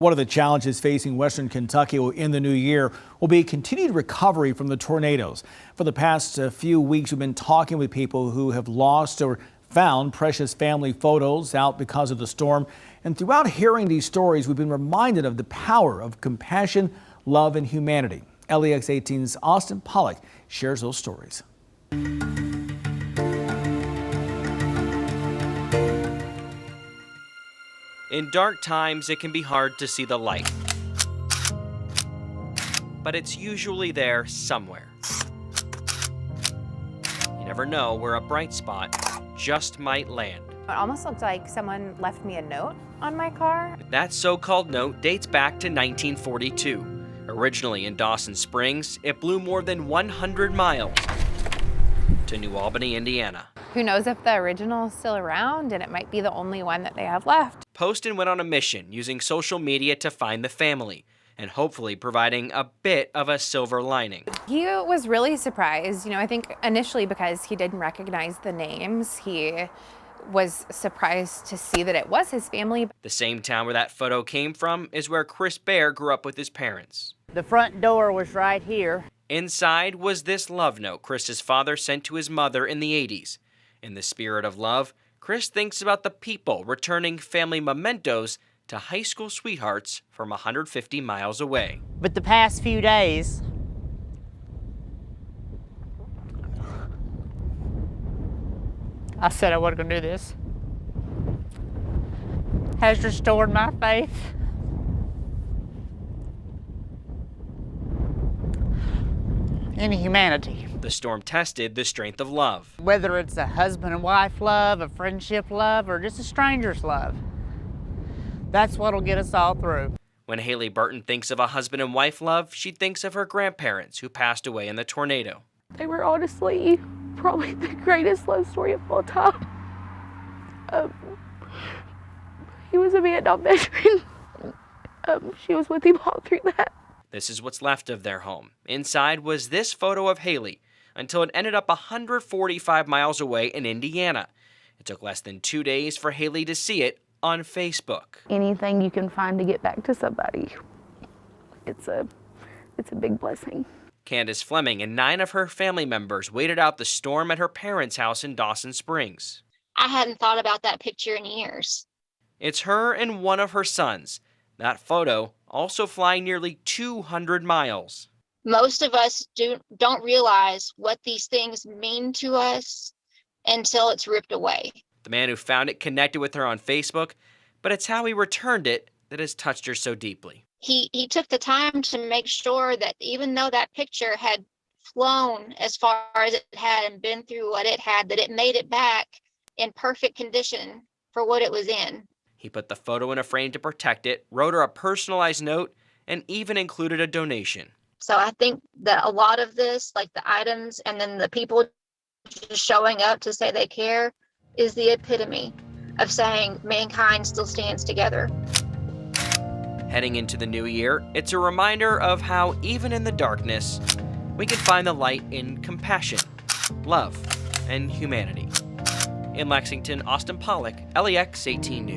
One of the challenges facing Western Kentucky in the new year will be continued recovery from the tornadoes. For the past few weeks, we've been talking with people who have lost or found precious family photos out because of the storm. And throughout hearing these stories, we've been reminded of the power of compassion, love, and humanity. LEX 18's Austin Pollock shares those stories. In dark times, it can be hard to see the light, but it's usually there somewhere. You never know where a bright spot just might land. It almost looked like someone left me a note on my car. That so-called note dates back to 1942. Originally in Dawson Springs, it blew more than 100 miles to New Albany, Indiana. Who knows if the original is still around, and it might be the only one that they have left. Poston went on a mission using social media to find the family and hopefully providing a bit of a silver lining. He was really surprised, I think initially because he didn't recognize the names. He was surprised to see that it was his family. The same town where that photo came from is where Chris Bear grew up with his parents. The front door was right here. Inside was this love note Chris's father sent to his mother in the 80s. In the spirit of love, Chris thinks about the people returning family mementos to high school sweethearts from 150 miles away. But the past few days, I said I wasn't going to do this, has restored my faith in humanity. The storm tested the strength of love. Whether it's a husband and wife love, a friendship love, or just a stranger's love, that's what'll get us all through. When Haley Burton thinks of a husband and wife love, she thinks of her grandparents who passed away in the tornado. They were honestly probably the greatest love story of all time. He was a Vietnam veteran. She was with him all through that. This is what's left of their home. Inside was this photo of Haley, until it ended up 145 miles away in Indiana. It took less than 2 days for Haley to see it on Facebook. Anything you can find to get back to somebody, it's a big blessing. Candace Fleming and 9 of her family members waited out the storm at her parents' house in Dawson Springs. I hadn't thought about that picture in years. It's her and one of her sons. That photo also flying nearly 200 miles. Most of us don't realize what these things mean to us until it's ripped away. The man who found it connected with her on Facebook, but it's how he returned it that has touched her so deeply. He took the time to make sure that even though that picture had flown as far as it had and been through what it had, that it made it back in perfect condition for what it was in. He put the photo in a frame to protect it, wrote her a personalized note, and even included a donation. So I think that a lot of this, like the items and then the people just showing up to say they care, is the epitome of saying mankind still stands together. Heading into the new year, it's a reminder of how even in the darkness, we can find the light in compassion, love, and humanity. In Lexington, Austin Pollock, LEX 18 News.